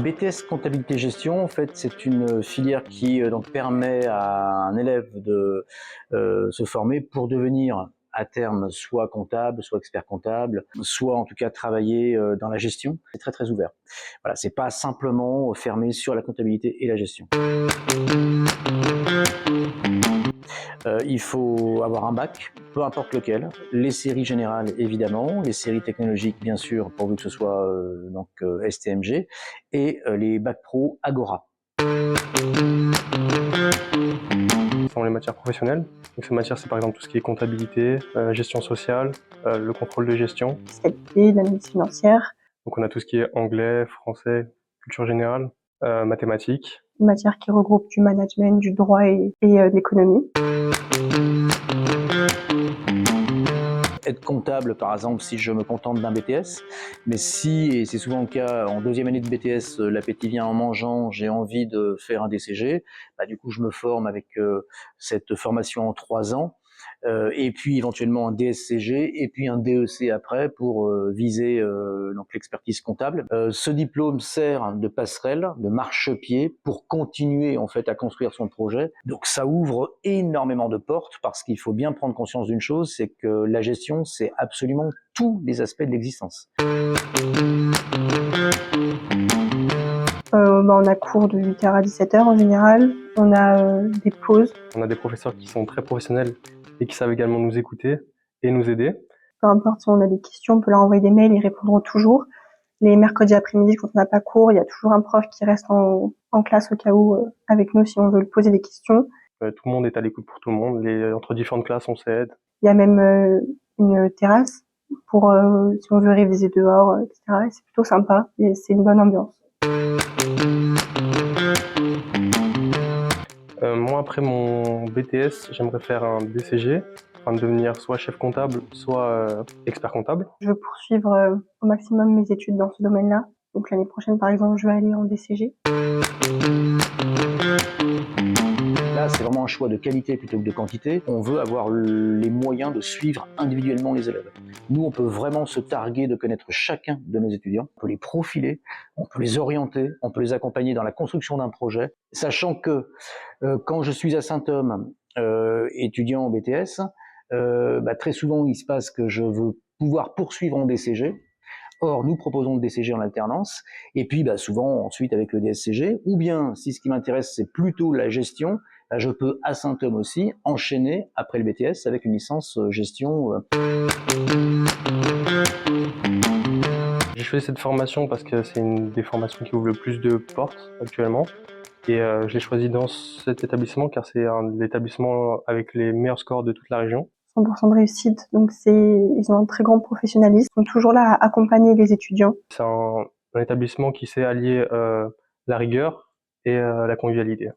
BTS Comptabilité Gestion, en fait, c'est une filière qui donc permet à un élève de se former pour devenir à terme soit comptable, soit expert comptable, soit en tout cas travailler dans la gestion. C'est très très ouvert. Voilà, c'est pas simplement fermé sur la comptabilité et la gestion. Il faut avoir un bac, peu importe lequel, les séries générales évidemment, les séries technologiques bien sûr, pourvu que ce soit STMG, et les bacs pro Agora. Ce sont les matières professionnelles. Donc ces matières, c'est par exemple tout ce qui est comptabilité, gestion sociale, le contrôle de gestion. Fiscalité, l'analyse financière. Donc on a tout ce qui est anglais, français, culture générale, mathématiques. Une matière qui regroupe du management, du droit et de l'économie. Être comptable, par exemple, si je me contente d'un BTS, mais si, et c'est souvent le cas en deuxième année de BTS, l'appétit vient en mangeant, j'ai envie de faire un DCG, bah, du coup je me forme avec cette formation en 3 ans, et puis éventuellement un DSCG, et puis un DEC après pour viser donc l'expertise comptable. Ce diplôme sert de passerelle, de marchepied pour continuer en fait à construire son projet. Donc ça ouvre énormément de portes parce qu'il faut bien prendre conscience d'une chose, c'est que la gestion, c'est absolument tous les aspects de l'existence. On a cours de 8h à 17h en général. On a des pauses. On a des professeurs qui sont très professionnels et qui savent également nous écouter et nous aider. Peu importe si on a des questions, on peut leur envoyer des mails, ils répondront toujours. Les mercredis après-midi, quand on n'a pas cours, il y a toujours un prof qui reste en classe au cas où avec nous si on veut lui poser des questions. Tout le monde est à l'écoute pour tout le monde. Entre différentes classes, on s'aide. Il y a même une terrasse pour si on veut réviser dehors, etc. Et c'est plutôt sympa et c'est une bonne ambiance. Moi, après mon BTS, j'aimerais faire un DCG, afin de devenir soit chef comptable, soit expert comptable. Je veux poursuivre au maximum mes études dans ce domaine-là. Donc l'année prochaine, par exemple, je vais aller en DCG. Là, c'est vraiment un choix de qualité plutôt que de quantité. On veut avoir les moyens de suivre individuellement les élèves. Nous, on peut vraiment se targuer de connaître chacun de nos étudiants. On peut les profiler, on peut les orienter, on peut les accompagner dans la construction d'un projet, sachant que quand je suis à Saint-Homme, étudiant en BTS, très souvent, il se passe que je veux pouvoir poursuivre en DCG. Or, nous proposons le DCG en alternance, et puis souvent ensuite avec le DSCG, ou bien, si ce qui m'intéresse c'est plutôt la gestion, je peux à Saint-Homme aussi enchaîner après le BTS avec une licence gestion. J'ai choisi cette formation parce que c'est une des formations qui ouvre le plus de portes actuellement. Et je l'ai choisi dans cet établissement car c'est un établissement avec les meilleurs scores de toute la région. 100% de réussite, donc ils ont un très grand professionnalisme, ils sont toujours là à accompagner les étudiants. C'est un établissement qui sait allier la rigueur et la convivialité.